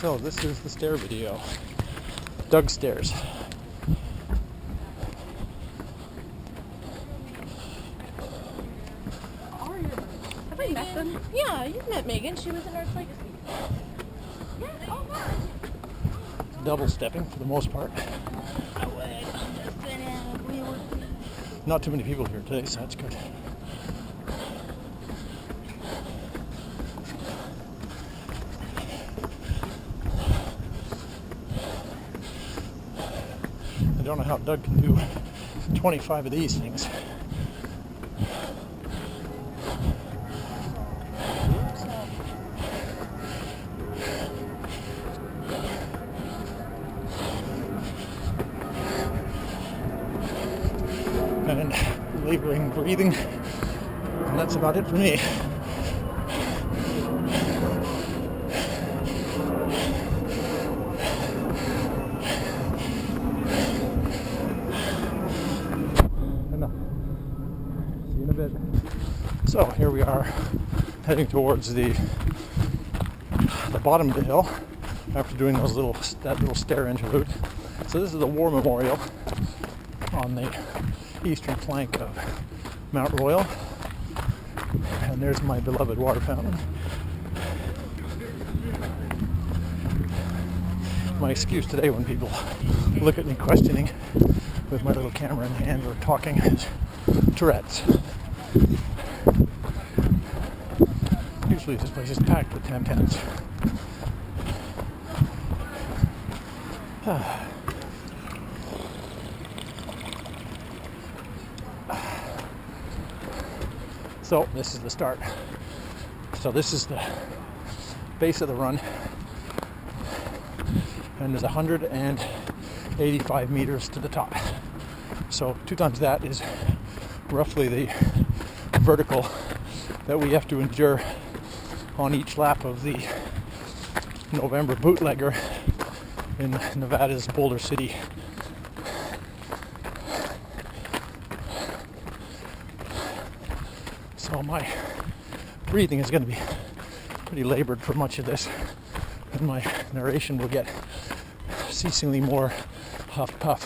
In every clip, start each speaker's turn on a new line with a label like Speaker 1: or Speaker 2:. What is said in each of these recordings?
Speaker 1: So this is the stair video. Doug stairs.
Speaker 2: Have I met them? Yeah, you've met Megan. She was in Arts Legacy. Yeah, oh wow.
Speaker 1: Double stepping for the most part.
Speaker 2: I would. Just we were.
Speaker 1: Not too many people here today, so that's good. I don't know how Doug can do 25 of these things. And laboring breathing, and that's about it for me. Enough. See you in a bit. So here we are, heading towards the bottom of the hill after doing that little stair interlude. So this is the War Memorial on the eastern flank of Mount Royal, and there's my beloved water fountain. My excuse today when people look at me questioning with my little camera in hand or talking is Tourette's. Usually this place is packed with tam-tams. So this is the start. So this is the base of the run, and there's 185 meters to the top. So 2 times that is roughly the vertical that we have to endure on each lap of the November bootlegger in Nevada's Boulder City. So my breathing is going to be pretty labored for much of this, and my narration will get ceasingly more huff-puff.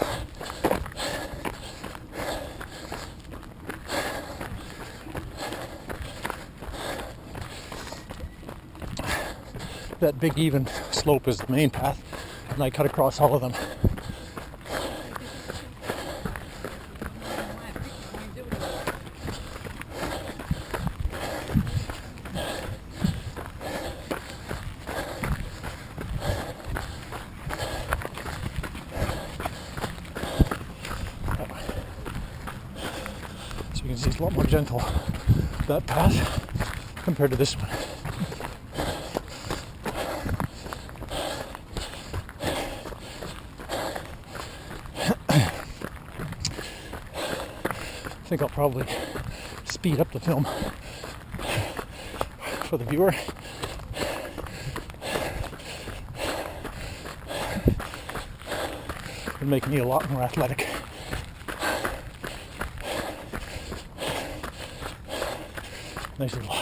Speaker 1: That big even slope is the main path, and I cut across all of them. So you can see it's a lot more gentle, that path, compared to this one. I think I'll probably speed up the film for the viewer. It'll make me a lot more athletic. Nice little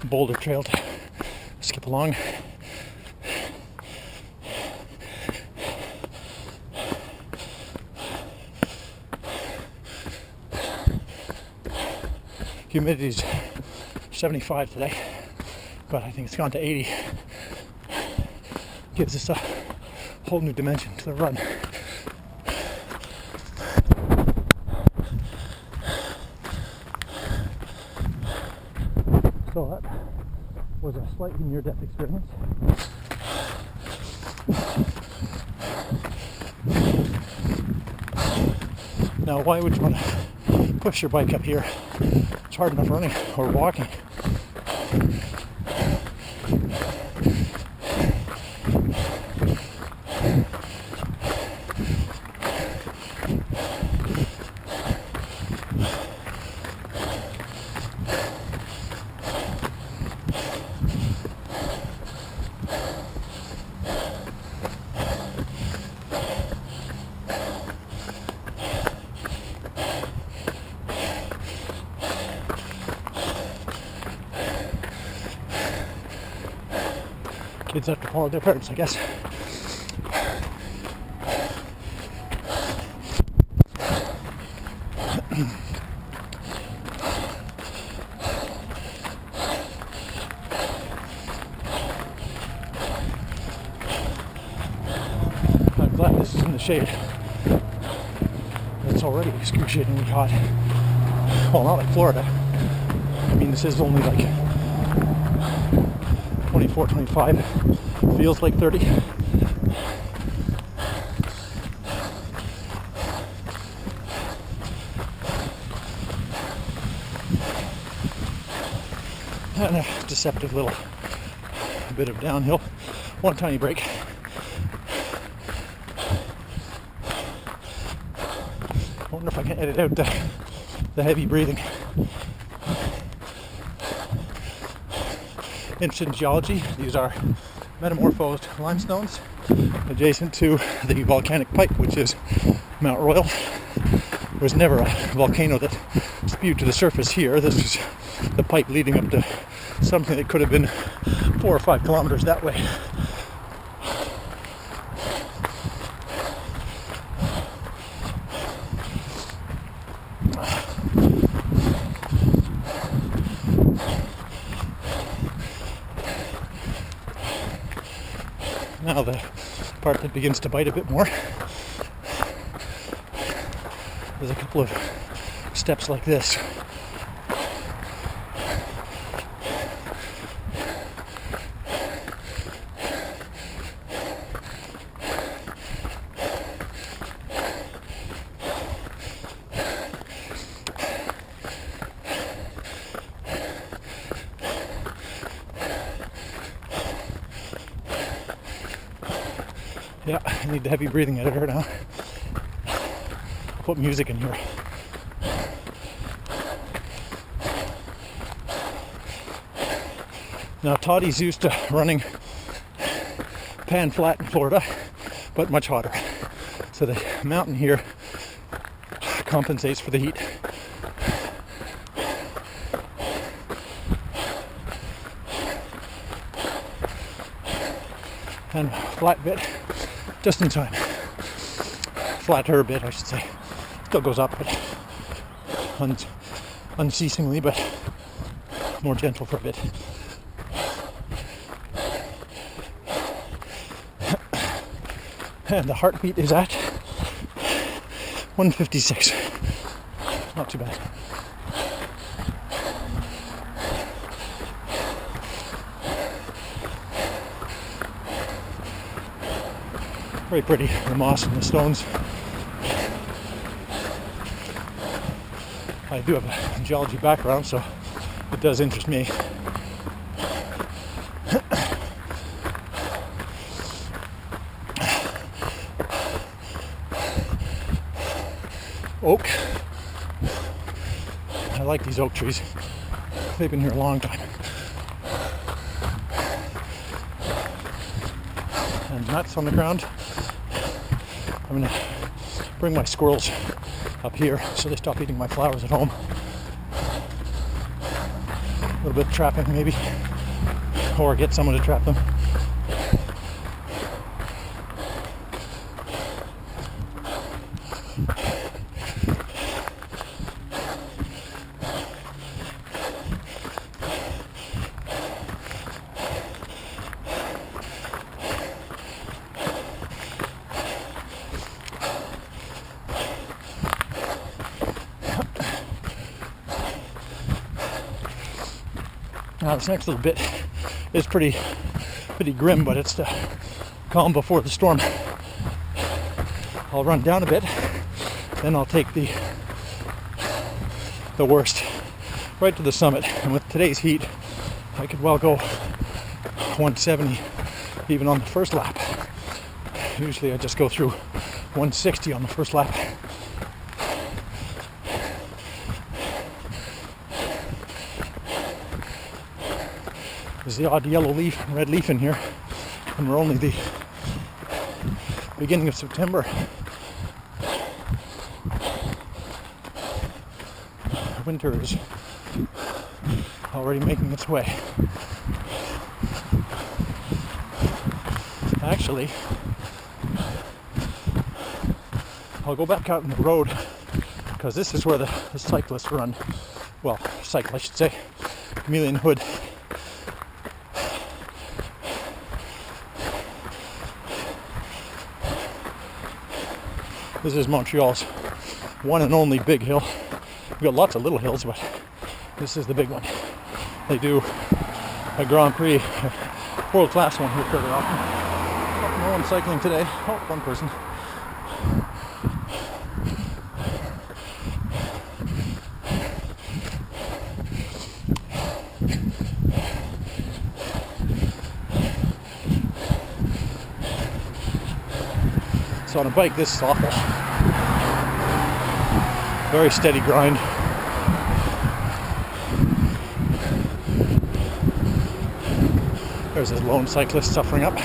Speaker 1: boulder trail to skip along. Humidity's 75 today, but I think it's gone to 80. Gives us a whole new dimension to the run. So that was a slightly near-death experience. Now, why would you want to push your bike up here? It's hard enough running or walking. Kids have to follow their parents, I guess. I'm glad this is in the shade. It's already excruciatingly hot. Well, not like Florida. I mean, this is only like 24, 25. Feels like 30. And a deceptive little bit of downhill. One tiny break. I wonder if I can edit out the heavy breathing. Interested in geology, these are metamorphosed limestones adjacent to the volcanic pipe, which is Mount Royal. There was never a volcano that spewed to the surface here. This was the pipe leading up to something that could have been 4 or 5 kilometers that way. Now the part that begins to bite a bit more. There's a couple of steps like this. Yeah, I need the heavy breathing editor now. Put music in here. Now, Toddy's used to running pan flat in Florida, but much hotter. So the mountain here compensates for the heat. And flat bit, just in time. Flatter bit, I should say. Still goes up, but unceasingly, but more gentle for a bit. And the heartbeat is at 156. Not too bad. Very pretty, the moss and the stones. I do have a geology background, so it does interest me. Oak. I like these oak trees. They've been here a long time. And nuts on the ground. I'm gonna bring my squirrels up here so they stop eating my flowers at home. A little bit of trapping maybe, or get someone to trap them. Now this next little bit is pretty grim, but it's the calm before the storm. I'll run down a bit, then I'll take the worst right to the summit. And with today's heat, I could well go 170 even on the first lap. Usually I just go through 160 on the first lap. There's the odd yellow leaf and red leaf in here, and we're only the beginning of September. Winter is already making its way. Actually, I'll go back out on the road because this is where the cyclists run. Well, cycle, I should say. Chameleon Hood. This is Montreal's one and only big hill. We've got lots of little hills, but this is the big one. They do a Grand Prix, a world-class one here fairly often. Oh, no one cycling today. Oh, one person. So on a bike, this is awful. Very steady grind. There's a lone cyclist suffering up.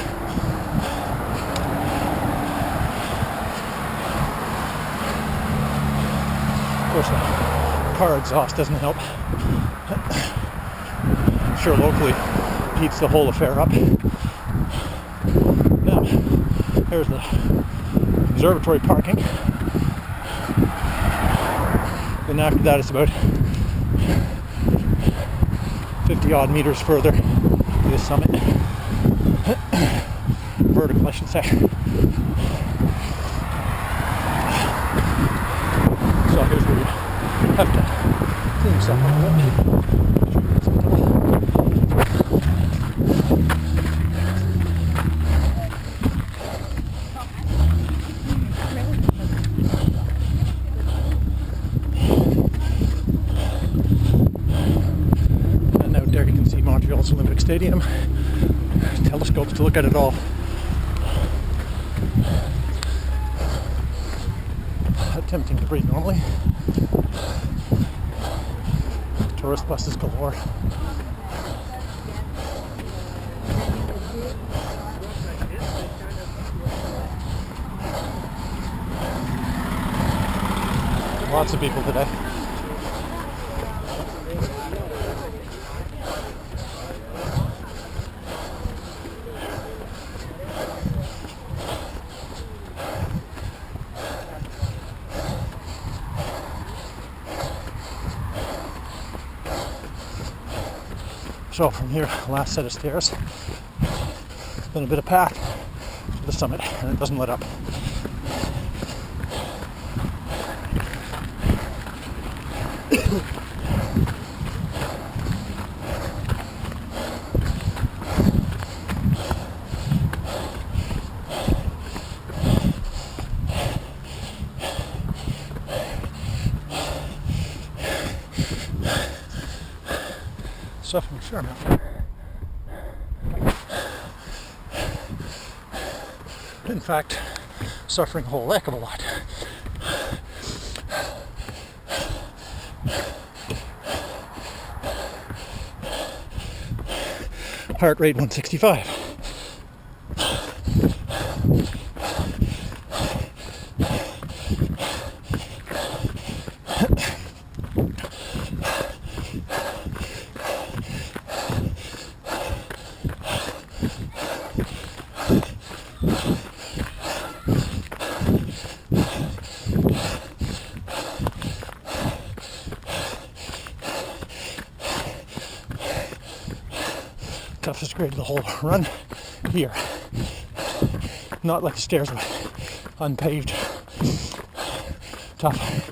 Speaker 1: Of course, the car exhaust doesn't help. I'm sure locally heats the whole affair up. Now, there's the observatory parking. Then after that, it's about 50 odd meters further to the summit. Vertical, I should say. So here's where you have to clean stuff up a bit. And out there you can see Montreal's Olympic Stadium. There's telescopes to look at it all. Attempting to breathe normally. Tourist buses galore. Lots of people today. So from here, last set of stairs, then a bit of path to the summit, and it doesn't let up. Suffering sure enough. In fact, suffering a whole heck of a lot. Heart rate 165. Toughest grade of the whole run here. Not like the stairs, but unpaved. Tough.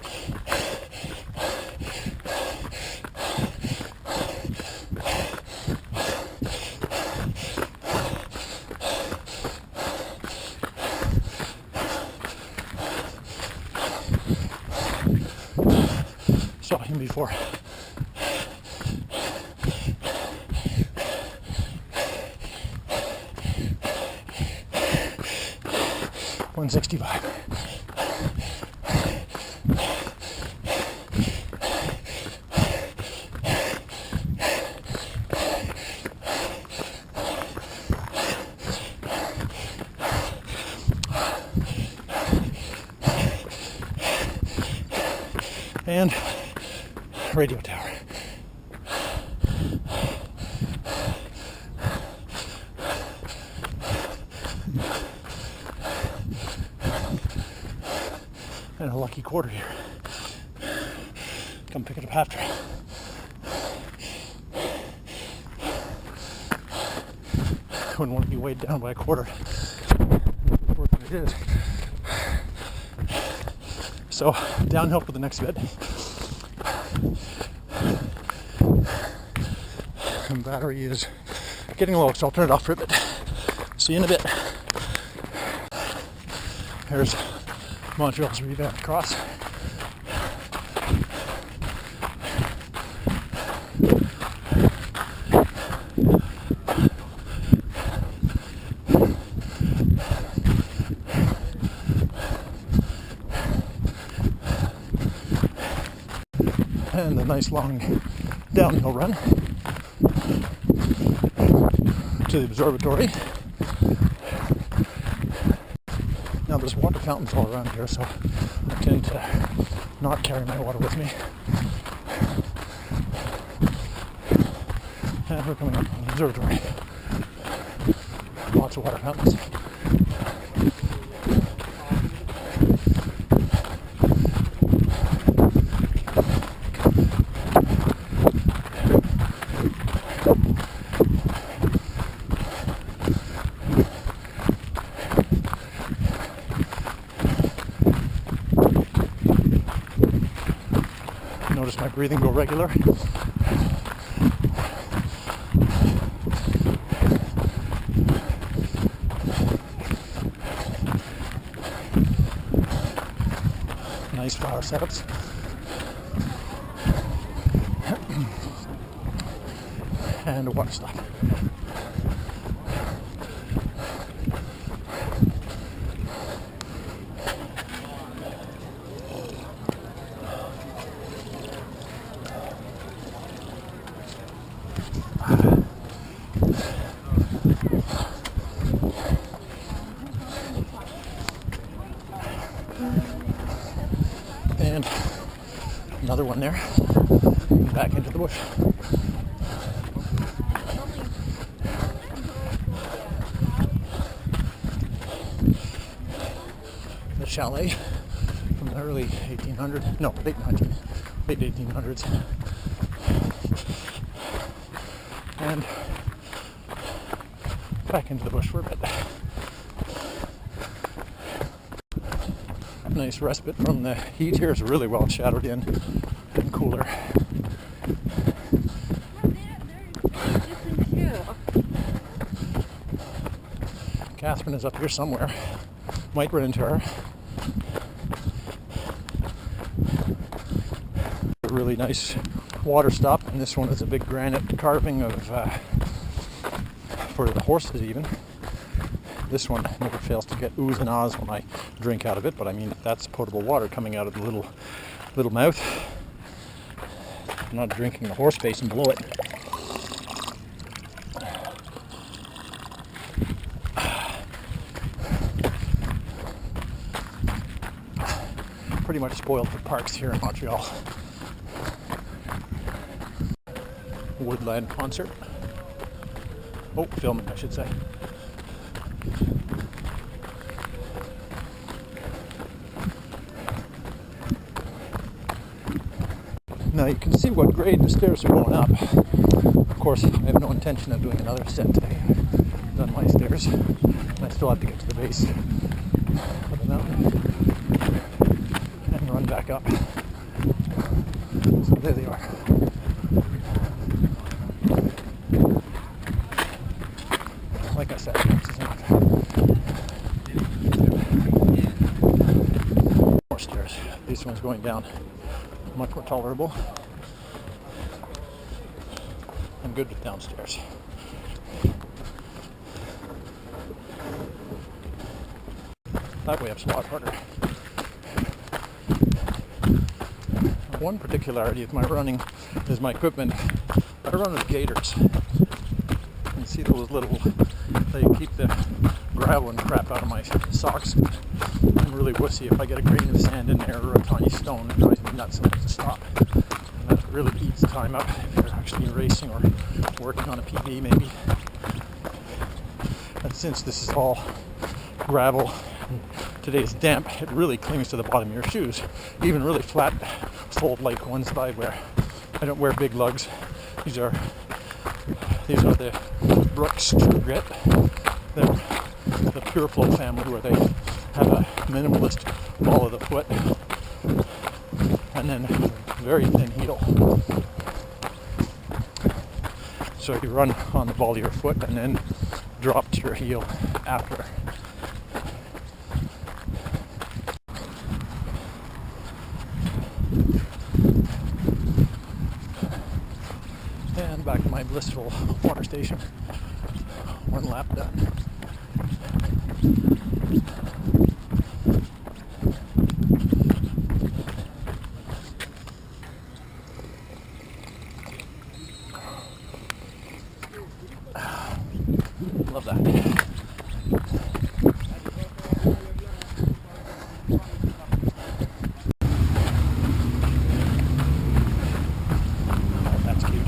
Speaker 1: Saw him before. $165. And radio tower. and a lucky quarter here. Come pick it up after. Wouldn't want to be weighed down by a quarter. Worth it is. So downhill for the next bit. And battery is getting low, so I'll turn it off for a bit. See you in a bit. There's Montreal's revamped cross. And a nice long downhill run to the observatory. Now there's water fountains all around here, so I tend to not carry my water with me. And we're coming up on the observatory. Lots of water fountains. Notice my breathing go regular. Nice flower setups. And a water stop. And another one there. Back into the bush. The chalet from the early 1800s, no, late 1800s. And back into the bush for a bit. Nice respite from the heat here. Is really well shadowed in and cooler. Catherine is up here somewhere. Might run into her. A really nice water stop, and this one is a big granite carving of for the horses even. This one never fails to get oohs and ahs when I drink out of it, but I mean, that's potable water coming out of the little mouth. I'm not drinking the horse basin below it. Pretty much spoiled for parks here in Montreal. Woodland concert. Oh, filming, I should say. Now you can see what grade the stairs are going up. Of course, I have no intention of doing another set today. I've done my stairs. I still have to get to the base of the mountain and run back up. So there they are. Like I said, this is enough. More stairs. This one's going down. Much more tolerable. I'm good with downstairs. That way up's a lot harder. One particularity with my running is my equipment. I run with gaiters. You see those little, they keep the gravel and crap out of my socks. I'm really wussy if I get a grain of sand in there or a tiny stone. It drives me nuts and I have to stop. And that really eats time up if you're actually racing or working on a PB maybe. And since this is all gravel and today's damp, it really clings to the bottom of your shoes. Even really flat soled like ones that I wear. I don't wear big lugs. These are the Brooks True Grit. They're the Pure Flow family, where they have a minimalist ball of the foot and then very thin heel. So you run on the ball of your foot and then drop to your heel after. And back to my blissful water station. One lap done. Love that. Oh, that's cute.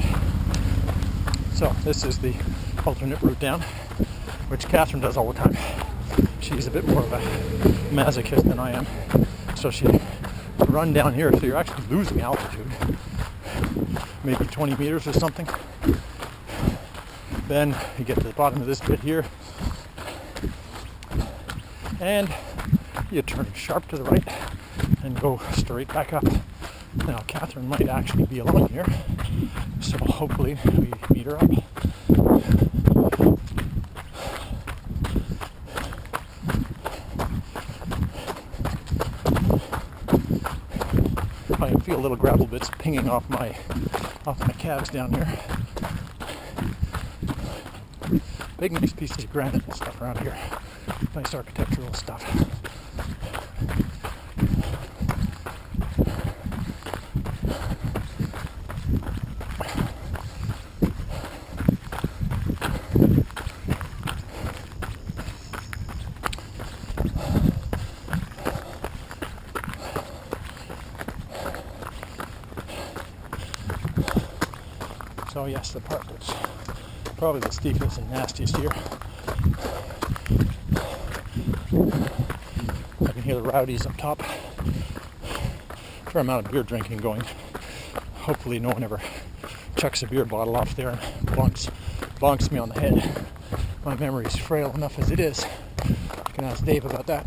Speaker 1: So this is the alternate route down, which Catherine does all the time. She's a bit more of a masochist than I am. So she run down here, so you're actually losing altitude. Maybe 20 meters or something. Then you get to the bottom of this bit here, and you turn sharp to the right and go straight back up. Now Catherine might actually be alone here, so hopefully we meet her up. I can feel little gravel bits pinging off my calves down here. Big nice pieces of granite and stuff around here. Nice architectural stuff. So yes, the part that's probably the steepest and nastiest here. I can hear the rowdies up top. Fair amount of beer drinking going. Hopefully no one ever chucks a beer bottle off there and bonks me on the head. My memory is frail enough as it is. I can ask Dave about that.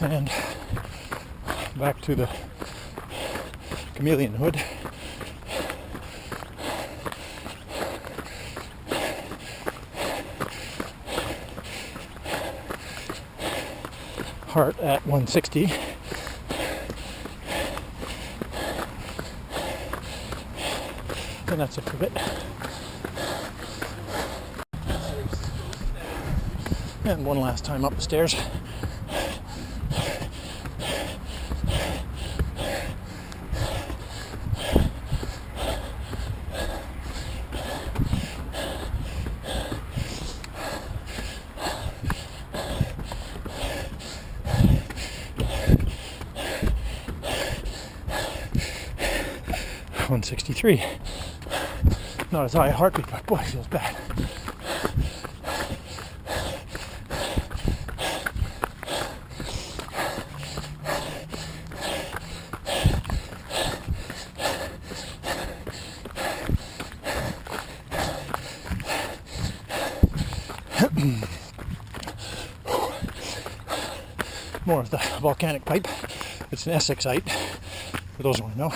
Speaker 1: And back to the Chameleon Hood. Heart at 160. And that's it for a bit. And one last time up the stairs. .163. Not as high a heartbeat, but boy, it feels bad. More of the volcanic pipe. It's an Essexite, for those who want to know.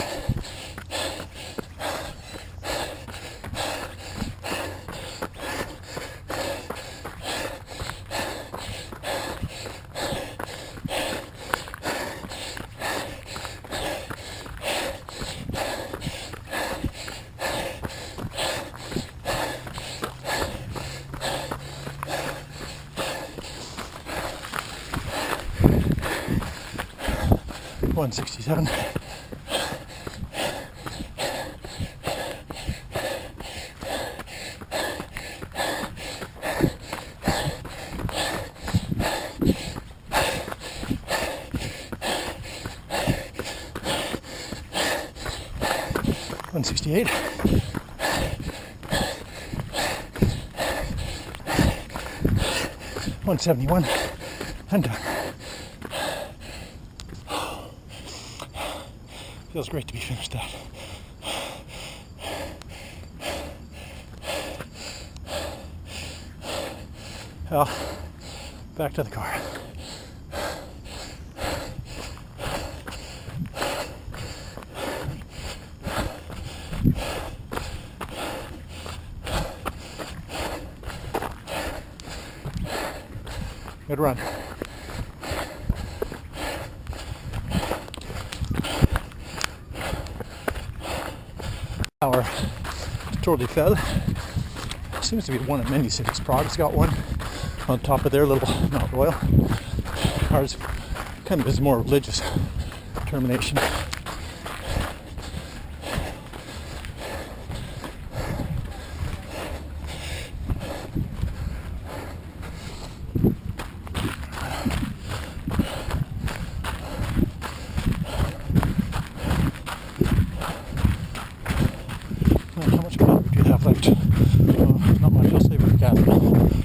Speaker 1: .167. 168. $171. I'm done. Feels great to be finished that. Well, back to the car. Good run. Our Tour de Fel seems to be one of many cities. Prague's got one on top of their little Mount Royal. Ours kind of is more religious termination. How much calorie do you have left? Not much. I'll save it for Catherine.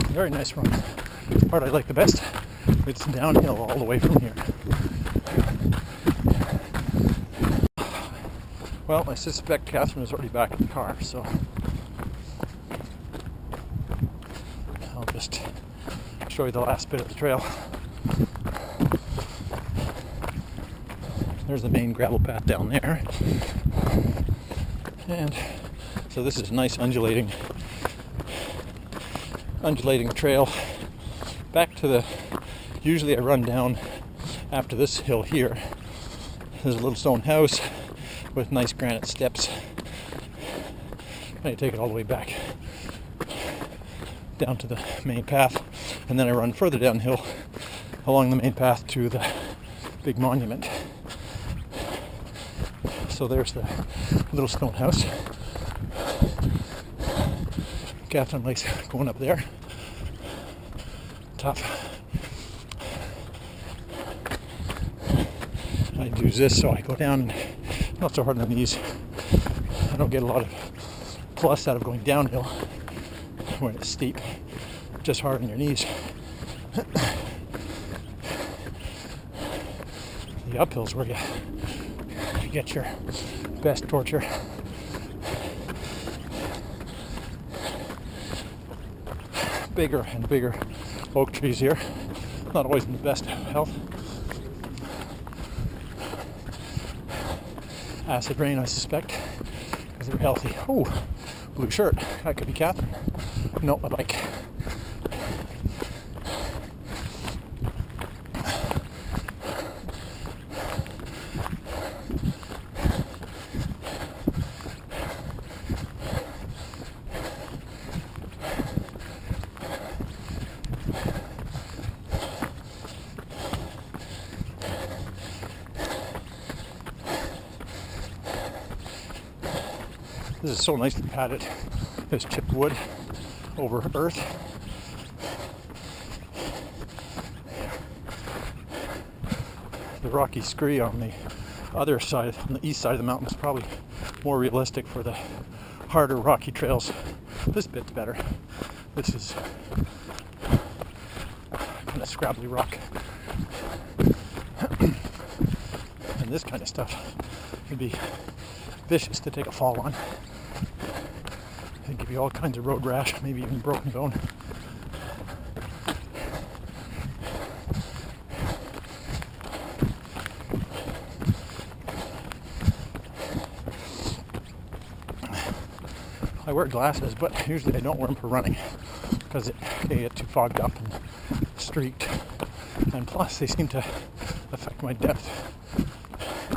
Speaker 1: Very nice run. The part I like the best, it's downhill all the way from here. Well, I suspect Catherine is already back in the car, so I'll just show you the last bit of the trail. There's the main gravel path down there. And so this is a nice undulating trail back to the, usually I run down after this hill here. There's a little stone house with nice granite steps. I take it all the way back down to the main path, and then I run further downhill along the main path to the big monument. So there's the little stone house. Catherine likes going up there. Tough. I do this, so I go down, not so hard on the knees. I don't get a lot of plus out of going downhill when it's steep, just hard on your knees. The uphills where you get your best torture. Bigger and bigger oak trees here. Not always in the best health. Acid rain, I suspect, because they're healthy. Oh, blue shirt. That could be Catherine. No, a bike. This is so nicely padded. There's chipped wood over earth. The rocky scree on the other side, on the east side of the mountain, is probably more realistic for the harder rocky trails. This bit's better. This is kind of scrabbly rock. And this kind of stuff would be vicious to take a fall on. It'd give you all kinds of road rash, maybe even broken bone. I wear glasses, but usually I don't wear them for running because they get too fogged up and streaked. And plus, they seem to affect my depth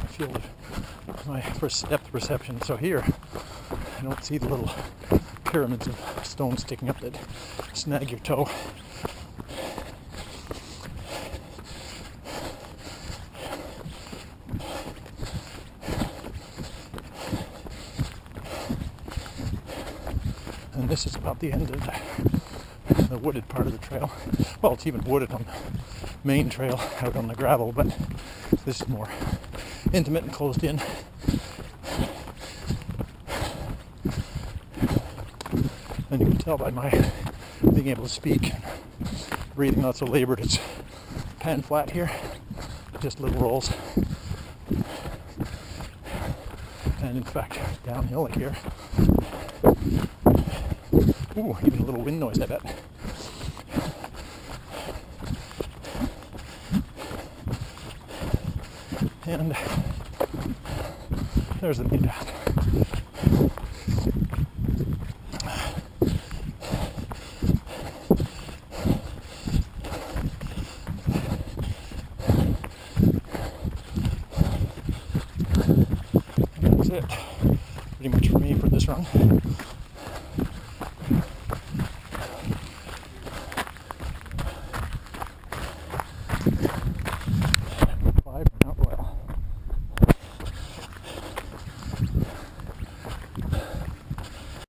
Speaker 1: field of my depth perception. So here, I don't see the little pyramids of stones sticking up that snag your toe. this is about the end of the wooded part of the trail. Well, it's even wooded on the main trail out on the gravel, but this is more intimate and closed in. And you can tell by my being able to speak, breathing not so labored, it's pan flat here, just little rolls. And in fact, downhill here. Ooh, even a little wind noise, I bet. And there's the main path. That's it. Pretty much for me for this run.